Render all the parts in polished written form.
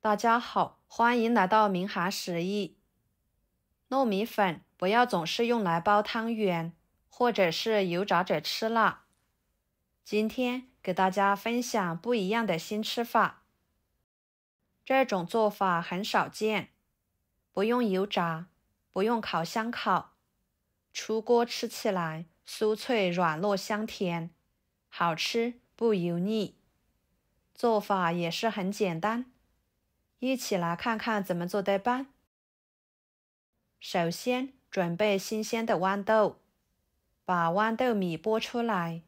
大家好，欢迎来到明涵食艺。糯米粉不要总是用来包汤圆，或者是油炸着吃啦。今天给大家分享不一样的新吃法。这种做法很少见，不用油炸，不用烤箱烤，出锅吃起来酥脆软糯香甜，好吃不油腻。做法也是很简单。一起来看看怎么做的吧。首先准备新鲜的豌豆，把豌豆米剥出来。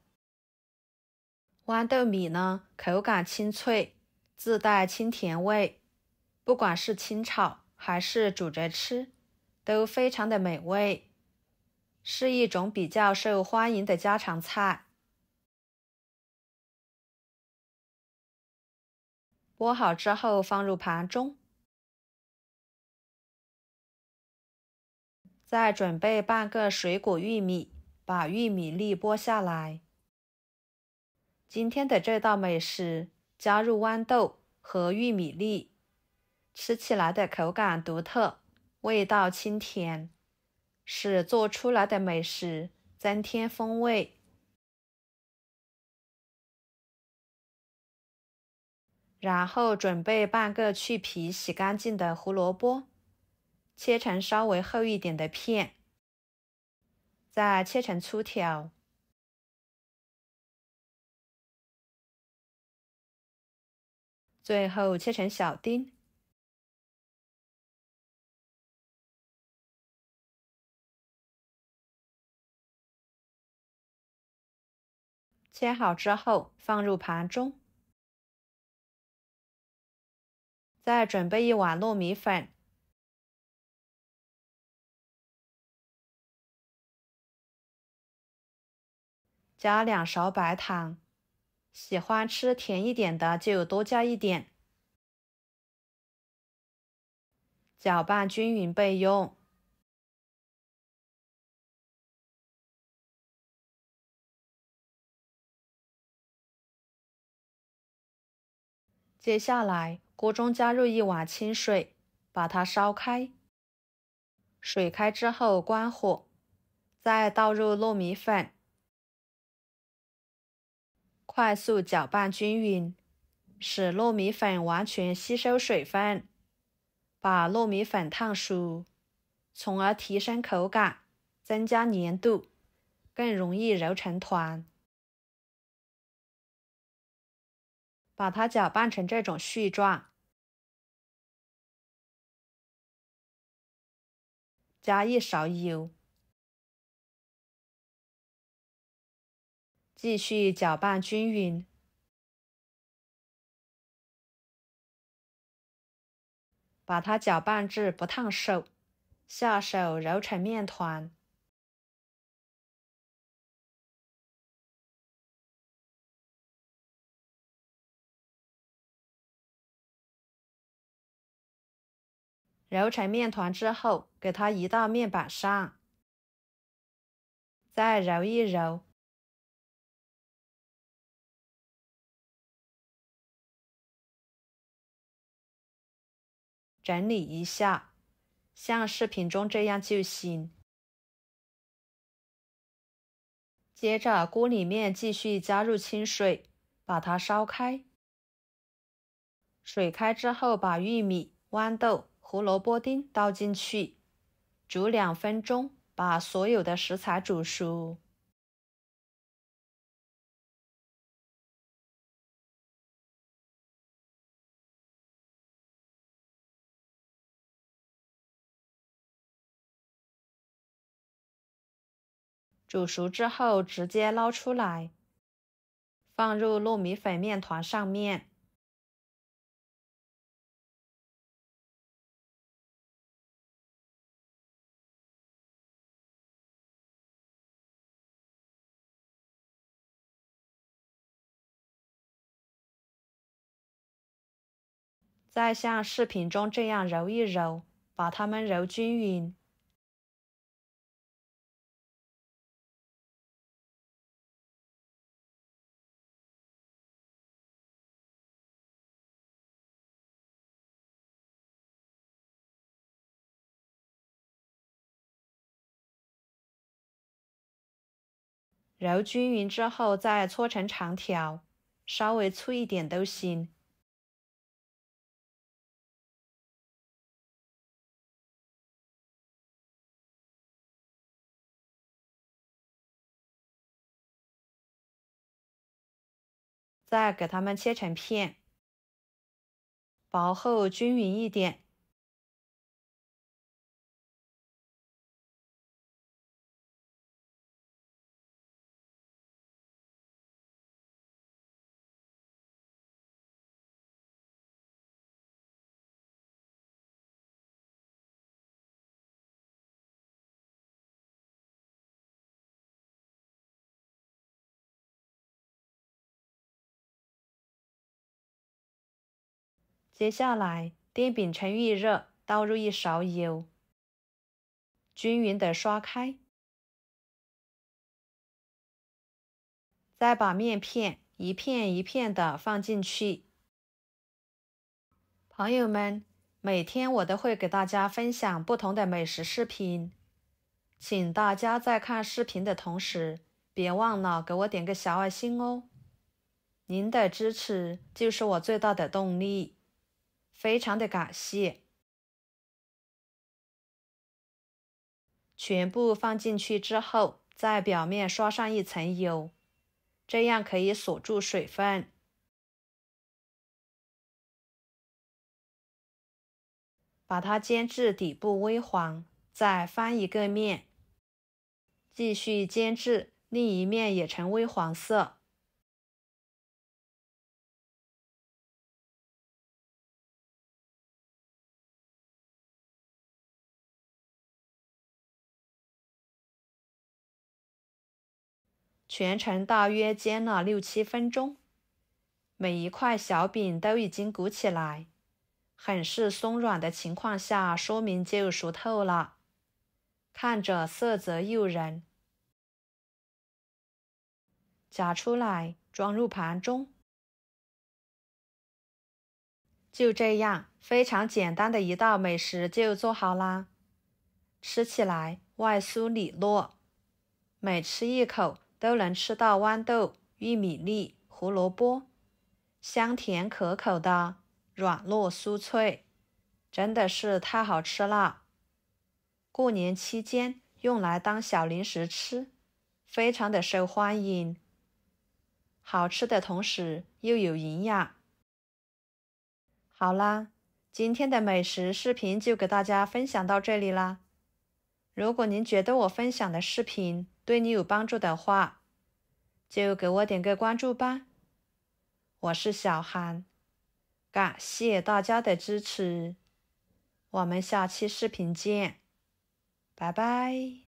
豌豆米呢，口感清脆，自带清甜味，不管是清炒还是煮着吃，都非常的美味，是一种比较受欢迎的家常菜。剥好之后放入盘中。再准备半个水果玉米，把玉米粒剥下来。今天的这道美食加入豌豆和玉米粒，吃起来的口感独特，味道清甜，使做出来的美食增添风味。然后准备半个去皮洗干净的胡萝卜，切成稍微厚一点的片，再切成粗条。最后切成小丁。切好之后放入盘中。再准备一碗糯米粉，加2勺白糖，喜欢吃甜一点的就多加一点。搅拌均匀备用。接下来，锅中加入1碗清水，把它烧开。水开之后关火，再倒入糯米粉，快速搅拌均匀，使糯米粉完全吸收水分，把糯米粉烫熟，从而提升口感，增加粘度，更容易揉成团。把它搅拌成这种絮状，加1勺油，继续搅拌均匀。把它搅拌至不烫手，下手揉成面团。揉成面团之后，给它移到面板上，再揉一揉，整理一下，像视频中这样就行。接着锅里面继续加入清水，把它烧开。水开之后，把玉米、豌豆、胡萝卜丁倒进去，煮2分钟，把所有的食材煮熟。煮熟之后直接捞出来，放入糯米粉面团上面。再像视频中这样揉一揉，把它们揉均匀。揉均匀之后再搓成长条，稍微粗一点都行。再给它们切成片，薄厚均匀一点。接下来，电饼趁预热，倒入1勺油，均匀的刷开，再把面片一片一片的放进去。朋友们，每天我都会给大家分享不同的美食视频，请大家在看视频的同时，别忘了给我点个小爱心哦。您的支持就是我最大的动力，非常的感谢。全部放进去之后，在表面刷上一层油，这样可以锁住水分。把它煎至底部微黄，再翻一个面，继续煎至另一面也呈微黄色。全程大约煎了6、7分钟，每一块小饼都已经鼓起来，很是松软的情况下，说明就熟透了，看着色泽诱人。夹出来，装入盘中。就这样，非常简单的一道美食就做好啦。吃起来外酥里糯，每吃一口都能吃到豌豆、玉米粒、胡萝卜，香甜可口的，软糯酥脆，真的是太好吃了。过年期间用来当小零食吃，非常的受欢迎。好吃的同时又有营养。好啦，今天的美食视频就给大家分享到这里啦。如果您觉得我分享的视频对你有帮助的话，就给我点个关注吧。我是小韩，感谢大家的支持，我们下期视频见，拜拜。